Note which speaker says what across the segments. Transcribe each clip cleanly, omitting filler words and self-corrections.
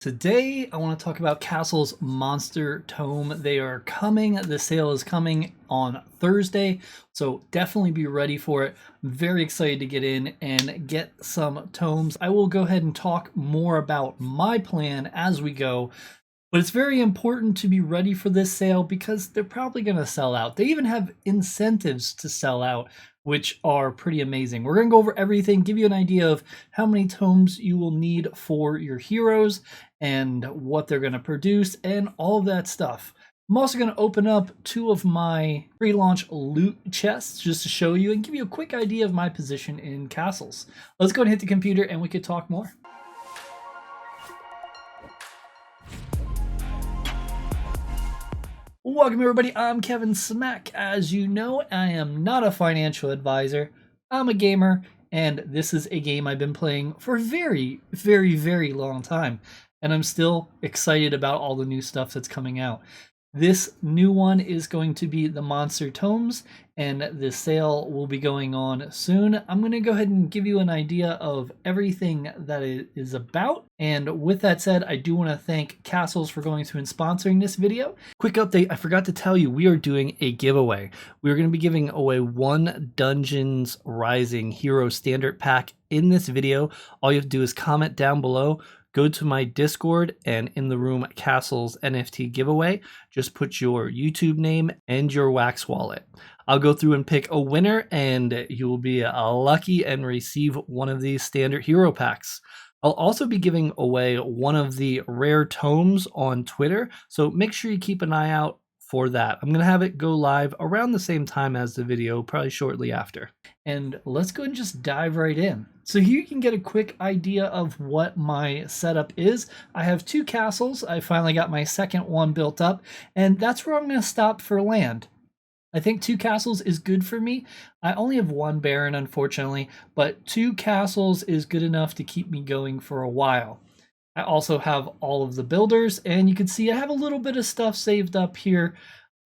Speaker 1: Today, I want to talk about Castle's Monster Tome. They are coming. The sale is coming on Thursday, so definitely be ready for it. I'm very excited to get in and get some tomes. I will go ahead and talk more about my plan as we go, but it's very important to be ready for this sale because they're probably going to sell out. They even have incentives to sell out, which are pretty amazing. We're going to go over everything, give you an idea of how many tomes you will need for your heroes and what they're going to produce and all of that stuff. I'm also going to open up two of my pre-launch loot chests just to show you and give you a quick idea of my position in castles. Let's go and hit the computer and we could talk more. Welcome everybody, I'm Kevinsmak. As you know, I am not a financial advisor. I'm a gamer, and this is a game I've been playing for a very long time. And I'm still excited about all the new stuff that's coming out. This new one is going to be the Monster Tomes, and the sale will be going on soon. I'm going to go ahead and give you an idea of everything that it is about. And with that said, I do want to thank Castles for going through and sponsoring this video. Quick update, I forgot to tell you, we are doing a giveaway. We're going to be giving away one Dungeons Rising Hero Standard Pack in this video. All you have to do is comment down below, go to my Discord, and in the room Castles NFT giveaway, just put your YouTube name and your Wax wallet. I'll go through and pick a winner, and you will be lucky and receive one of these standard hero packs. I'll also be giving away one of the rare tomes on Twitter, so make sure you keep an eye out for that. I'm going to have it go live around the same time as the video, probably shortly after. And let's go and just dive right in. So here you can get a quick idea of what my setup is. I have two castles. I finally got my second one built up, and that's where I'm going to stop for land. I think two castles is good for me. I only have one baron, unfortunately, but two castles is good enough to keep me going for a while. I also have all of the builders, and you can see I have a little bit of stuff saved up here.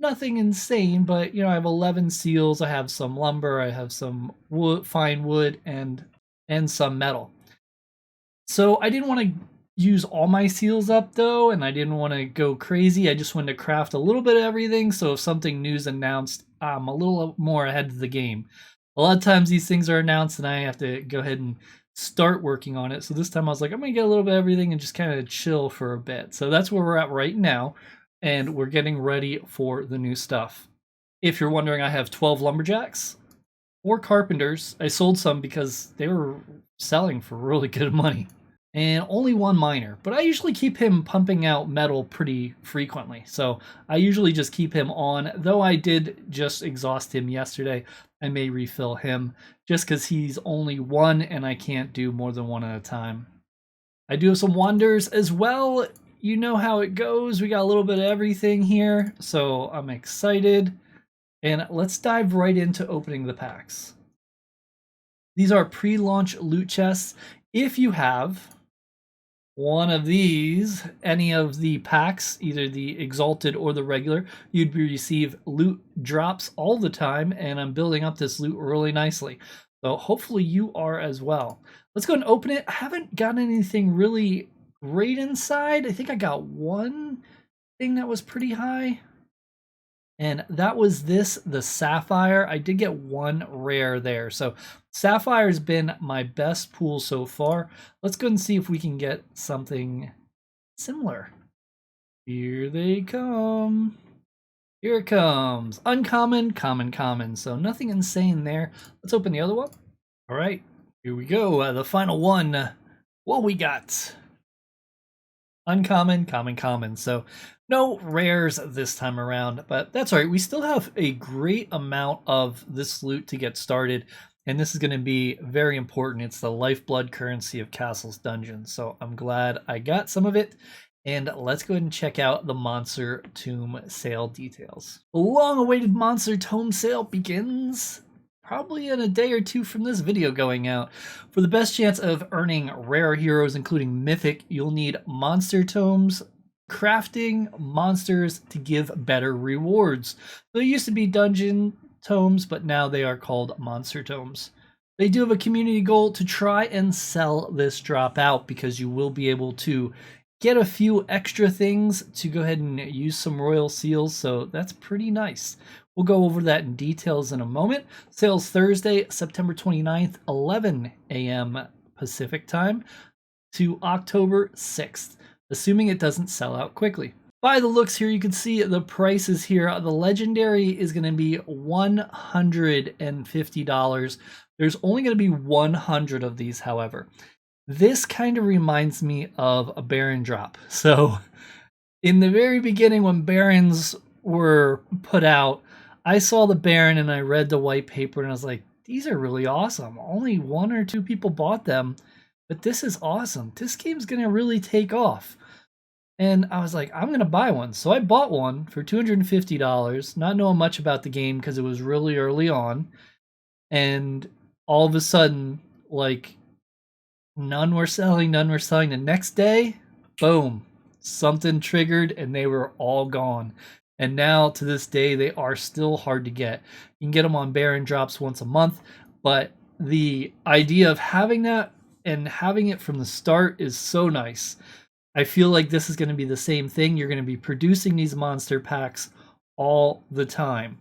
Speaker 1: Nothing insane, but I have 11 seals, I have some lumber, I have some wood, fine wood, and some metal. So I didn't want to use all my seals up though, and I didn't want to go crazy. I just wanted to craft a little bit of everything, so if something new is announced, I'm a little more ahead of the game. A lot of times these things are announced and I have to go ahead and start working on it. So this time I was like, I'm gonna get a little bit of everything and just kind of chill for a bit. So that's where we're at right now, and we're getting ready for the new stuff. If you're wondering, I have 12 lumberjacks, 4 carpenters. I sold some because they were selling for really good money, and only 1 miner, but I usually keep him pumping out metal pretty frequently, so I usually just keep him on. Though I did just exhaust him yesterday, I may refill him just because he's only 1 and I can't do more than 1 at a time. I do have some wanderers as well. You know how it goes. We got a little bit of everything here, so I'm excited. And let's dive right into opening the packs. These are pre-launch loot chests. If you have one of these, any of the packs, either the exalted or the regular, you'd receive loot drops all the time, and I'm building up this loot really nicely. So hopefully you are as well. Let's go and open it. I haven't gotten anything really great inside. I think I got one thing that was pretty high, and that was the sapphire. I did get 1 rare there, so sapphire has been my best pool so far. Let's go and see if we can get something similar. Here they come. Here it comes. Uncommon, common, common. So nothing insane there. Let's open the other one. All right, here we go. The final one. What we got? Uncommon, common, common. So no rares this time around, but that's all right. We still have a great amount of this loot to get started, and this is going to be very important. It's the lifeblood currency of Castle's Dungeons, so I'm glad I got some of it. And let's go ahead and check out the Monster Tome sale details. The long-awaited Monster Tome sale begins probably in a day or two from this video going out. For the best chance of earning rare heroes, including mythic, you'll need monster tomes, crafting monsters to give better rewards. They used to be dungeon tomes, but now they are called monster tomes. They do have a community goal to try and sell this drop out, because you will be able to get a few extra things to go ahead and use some royal seals, so that's pretty nice. We'll go over that in details in a moment. Sales Thursday, September 29th, 11 a.m. Pacific time to October 6th, assuming it doesn't sell out quickly. By the looks here, you can see the prices here. The legendary is going to be $150. There's only going to be 100 of these, however. This kind of reminds me of a Baron drop. So in the very beginning, when Barons were put out, I saw the Baron and I read the white paper and I was like, these are really awesome. Only 1 or 2 people bought them, but this is awesome. This game's going to really take off. And I was like, I'm going to buy one. So I bought one for $250, not knowing much about the game because it was really early on. And all of a sudden, like, none were selling. The next day, boom, something triggered and they were all gone. And now to this day, they are still hard to get. You can get them on Baron drops once a month, but the idea of having that and having it from the start is so nice. I feel like this is going to be the same thing. You're going to be producing these monster packs all the time.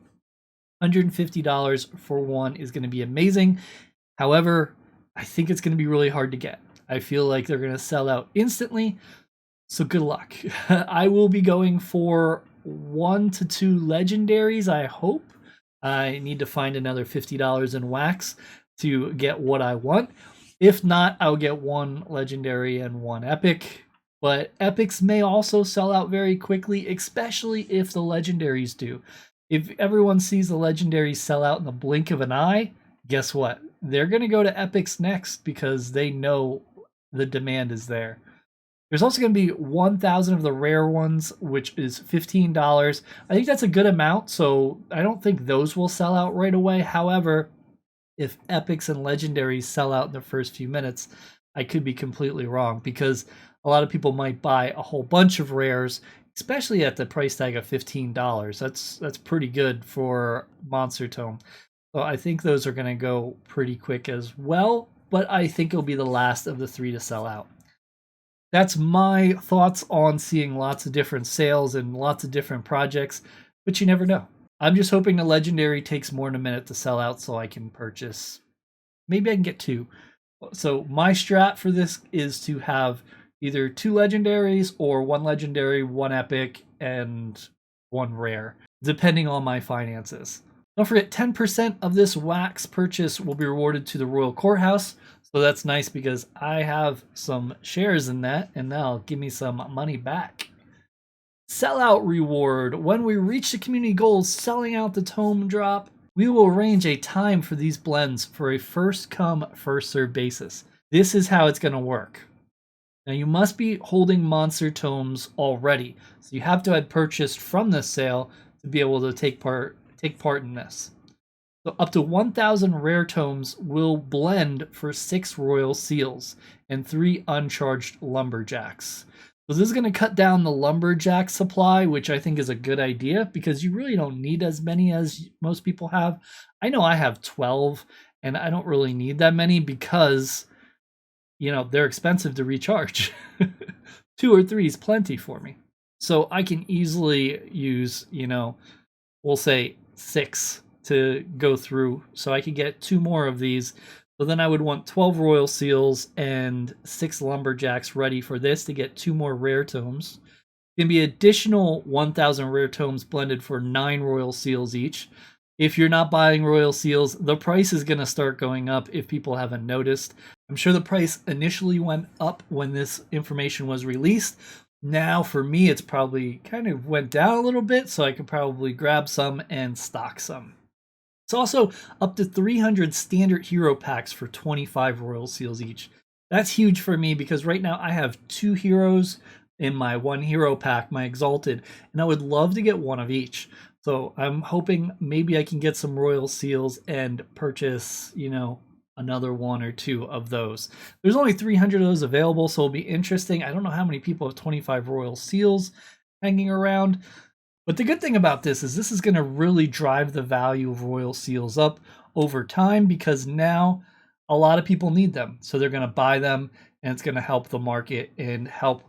Speaker 1: $150 for one is going to be amazing. However, I think it's going to be really hard to get. I feel like they're going to sell out instantly. So good luck. I will be going for 1 to 2 legendaries, I hope. I need to find another $50 in wax to get what I want. If not, I'll get 1 legendary and 1 epic. But epics may also sell out very quickly, especially if the legendaries do. If everyone sees the legendaries sell out in the blink of an eye, guess what? They're going to go to epics next because they know the demand is there. There's also going to be 1,000 of the rare ones, which is $15. I think that's a good amount, so I don't think those will sell out right away. However, if epics and legendaries sell out in the first few minutes, I could be completely wrong because a lot of people might buy a whole bunch of rares, especially at the price tag of $15. That's pretty good for Monster Tome. So I think those are going to go pretty quick as well, but I think it'll be the last of the 3 to sell out. That's my thoughts on seeing lots of different sales and lots of different projects, but you never know. I'm just hoping the legendary takes more than a minute to sell out so I can purchase. Maybe I can get 2. So my strat for this is to have either 2 legendaries or 1 legendary, 1 epic, and 1 rare, depending on my finances. Don't forget, 10% of this wax purchase will be rewarded to the Royal Courthouse. So that's nice because I have some shares in that, and that'll give me some money back. Sellout reward. When we reach the community goals selling out the tome drop, we will arrange a time for these blends for a first come, first served basis. This is how it's going to work. Now you must be holding monster tomes already, so you have to have purchased from this sale to be able to take part in this. So up to 1,000 rare tomes will blend for 6 royal seals and 3 uncharged lumberjacks. So this is going to cut down the lumberjack supply, which I think is a good idea because you really don't need as many as most people have. I know I have 12 and I don't really need that many because, you know, they're expensive to recharge. 2 or 3 is plenty for me. So I can easily use, you know, we'll say 6 to go through. So I could get 2 more of these. So then I would want 12 royal seals and 6 lumberjacks ready for this to get 2 more rare tomes. Going to be additional 1,000 rare tomes blended for 9 royal seals each. If you're not buying royal seals, the price is going to start going up if people haven't noticed. I'm sure the price initially went up when this information was released. Now for me, it's probably kind of went down a little bit, so I could probably grab some and stock some. It's also up to 300 standard hero packs for 25 royal seals each. That's huge for me because right now I have 2 heroes in my 1 hero pack, my Exalted, and I would love to get 1 of each. So I'm hoping maybe I can get some royal seals and purchase, you know, another 1 or 2 of those. There's only 300 of those available, so it'll be interesting. I don't know how many people have 25 royal seals hanging around. But the good thing about this is going to really drive the value of royal seals up over time because now a lot of people need them. So they're going to buy them and it's going to help the market and help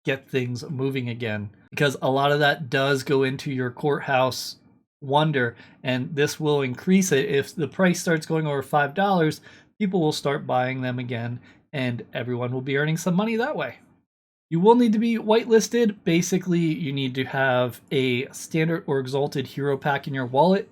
Speaker 1: get things moving again, because a lot of that does go into your courthouse wonder, and this will increase it. If the price starts going over $5, people will start buying them again, and everyone will be earning some money that way. You will need to be whitelisted. Basically, you need to have a standard or exalted hero pack in your wallet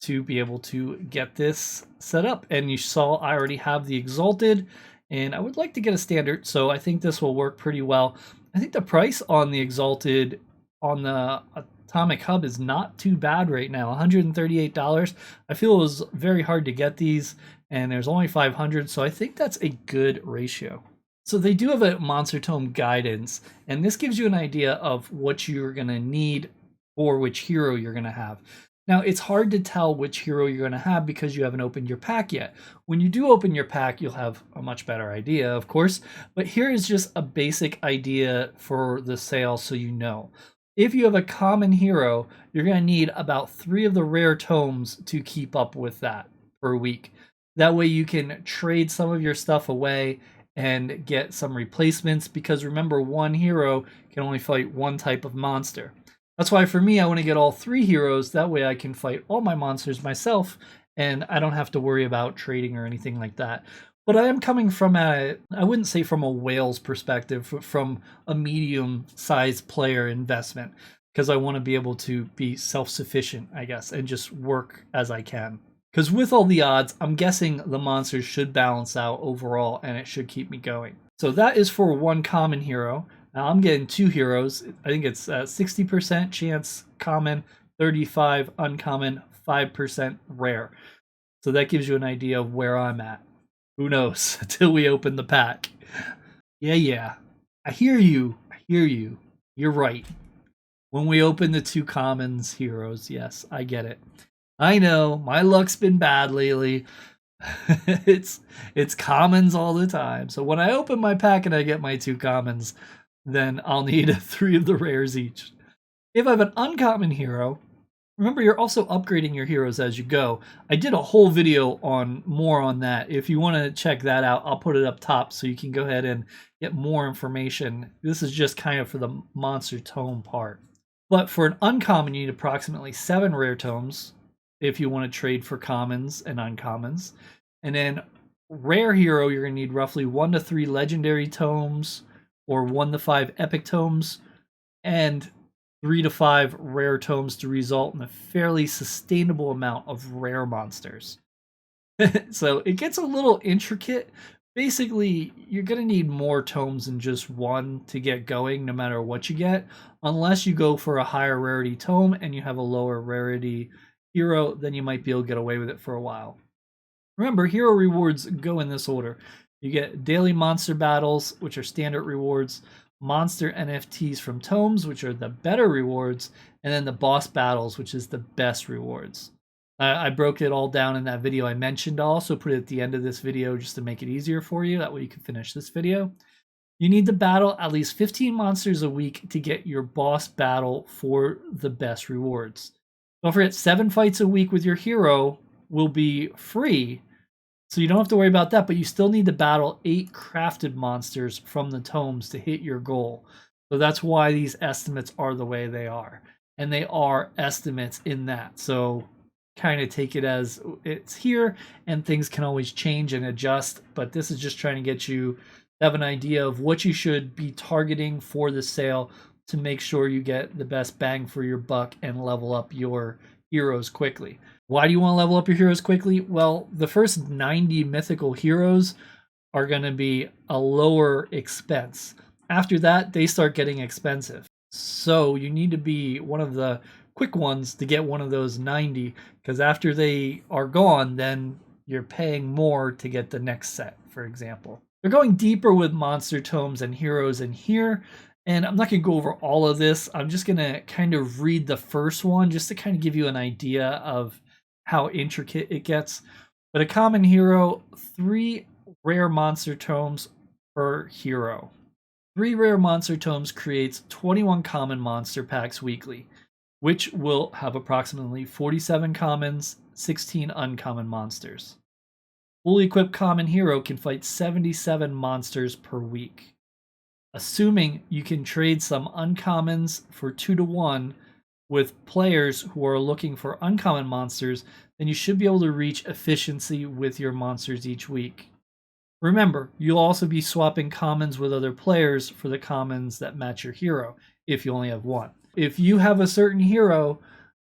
Speaker 1: to be able to get this set up. And you saw I already have the exalted, and I would like to get a standard, so I think this will work pretty well. I think the price on the exalted on the Atomic Hub is not too bad right now, $138. I feel it was very hard to get these, and there's only 500, so I think that's a good ratio. So they do have a Monster Tome guidance, and this gives you an idea of what you're going to need or which hero you're going to have. Now, it's hard to tell which hero you're going to have because you haven't opened your pack yet. When you do open your pack, you'll have a much better idea, of course, but here is just a basic idea for the sale so you know. If you have a common hero, you're going to need about 3 of the rare tomes to keep up with that per week. That way you can trade some of your stuff away and get some replacements, because remember, one hero can only fight one type of monster. That's why for me, I want to get all 3 heroes. That way I can fight all my monsters myself, and I don't have to worry about trading or anything like that. But I am coming from I wouldn't say from a whale's perspective, but from a medium-sized player investment, because I want to be able to be self-sufficient, I guess, and just work as I can. Because with all the odds, I'm guessing the monsters should balance out overall, and it should keep me going. So that is for one common hero. Now I'm getting 2 heroes. I think it's 60% chance common, 35 uncommon, 5% rare. So that gives you an idea of where I'm at. Who knows until we open the pack. Yeah. I hear you. You're right. When we open the 2 commons heroes, yes, I get it. I know, my luck's been bad lately. It's commons all the time. So when I open my pack and I get my 2 commons, then I'll need 3 of the rares each. If I have an uncommon hero, remember you're also upgrading your heroes as you go. I did a whole video on more on that. If you want to check that out, I'll put it up top so you can go ahead and get more information. This is just kind of for the monster tome part. But for an uncommon, you need approximately 7 rare tomes if you want to trade for commons and uncommons. And then rare hero, you're going to need roughly 1 to 3 legendary tomes, or 1 to 5 epic tomes, and 3 to 5 rare tomes to result in a fairly sustainable amount of rare monsters. So it gets a little intricate. Basically, you're going to need more tomes than just 1 to get going, no matter what you get, unless you go for a higher rarity tome and you have a lower rarity hero, then you might be able to get away with it for a while. Remember, hero rewards go in this order. You get daily monster battles, which are standard rewards, monster NFTs from tomes, which are the better rewards, and then the boss battles, which is the best rewards. I broke it all down in that video I mentioned. I'll also put it at the end of this video just to make it easier for you. That way you can finish this video. You need to battle at least 15 monsters a week to get your boss battle for the best rewards. Don't forget, 7 fights a week with your hero will be free, so you don't have to worry about that, but you still need to battle 8 crafted monsters from the tomes to hit your goal. So that's why these estimates are the way they are. And they are estimates in that. So kind of take it as it's here, and things can always change and adjust, but this is just trying to get you to have an idea of what you should be targeting for the sale to make sure you get the best bang for your buck and level up your heroes quickly. Why do you want to level up your heroes quickly? Well, the first 90 mythical heroes are going to be a lower expense. After that, they start getting expensive. So you need to be one of the quick ones to get one of those 90, because after they are gone, then you're paying more to get the next set, for example. They're going deeper with monster tomes and heroes in here, and I'm not going to go over all of this. I'm just going to kind of read the first one just to kind of give you an idea of how intricate it gets. But a common hero, 3 rare monster tomes per hero. 3 rare monster tomes creates 21 common monster packs weekly, which will have approximately 47 commons, 16 uncommon monsters. Fully equipped common hero can fight 77 monsters per week. assuming you can trade some uncommons for 2-to-1 with players who are looking for uncommon monsters, then you should be able to reach efficiency with your monsters each week. Remember, you'll also be swapping commons with other players for the commons that match your hero, if you only have one. If you have a certain hero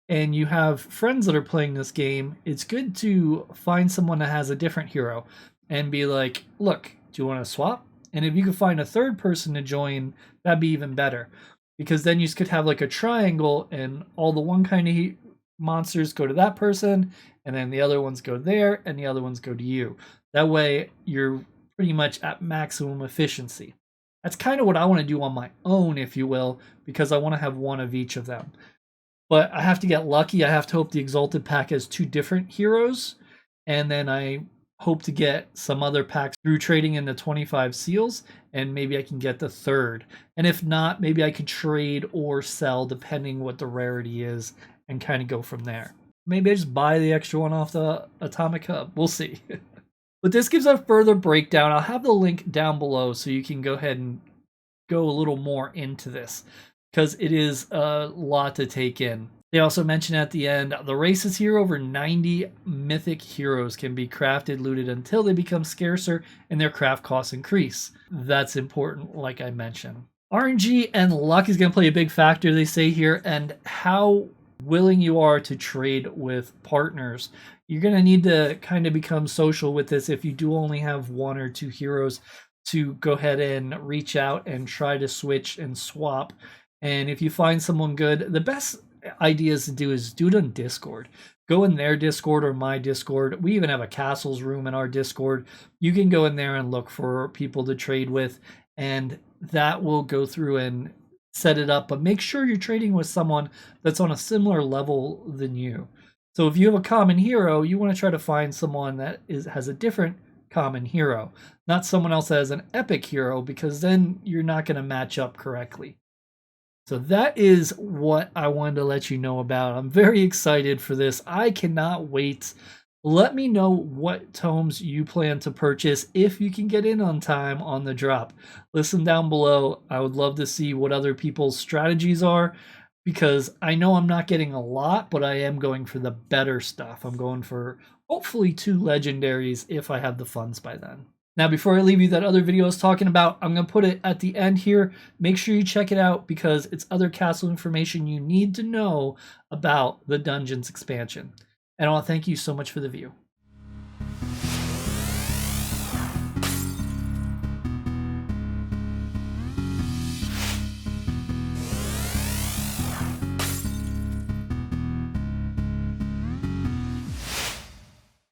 Speaker 1: and you have friends that are playing this game, it's good to find someone that has a different hero and be like, look, do you want to swap? And if you could find a third person to join, that'd be even better. Because then you could have like a triangle and all the one kind of monsters go to that person, and then the other ones go there, and the other ones go to you. That way, you're pretty much at maximum efficiency. That's kind of what I want to do on my own, if you will, because I want to have one of each of them. But I have to get lucky. I have to hope the Exalted pack has 2 different heroes, and then I hope to get some other packs through trading in the 25 seals, and maybe I can get the third. And if not, maybe I could trade or sell depending what the rarity is and kind of go from there. Maybe I just buy the extra one off the Atomic Hub. We'll see. But this gives a further breakdown. I'll have the link down below so you can go ahead and go a little more into this, because it is a lot to take in. They also mention at the end, the race is here. Over 90 mythic heroes can be crafted, looted until they become scarcer and their craft costs increase. That's important, like I mentioned. RNG and luck is going to play a big factor, they say here, and how willing you are to trade with partners. You're going to need to kind of become social with this if you do only have 1 or 2 heroes, to go ahead and reach out and try to switch and swap. And if you find someone good, the best ideas to do is do it on Discord. Go in their Discord or my Discord. We even have a castles room in our Discord. You can go in there and look for people to trade with, and that will go through and set it up. But make sure you're trading with someone that's on a similar level than you. So if you have a common hero, you want to try to find someone that has a different common hero, not someone else that has an epic hero, because then you're not going to match up correctly. So that is what I wanted to let you know about. I'm very excited for this. I cannot wait. Let me know what tomes you plan to purchase if you can get in on time on the drop. Listen down below. I would love to see what other people's strategies are, because I know I'm not getting a lot, but I am going for the better stuff. I'm going for hopefully 2 legendaries if I have the funds by then. Now, before I leave you, that other video I was talking about, I'm going to put it at the end here. Make sure you check it out, because it's other castle information you need to know about the Dungeons expansion. And I want to thank you so much for the view.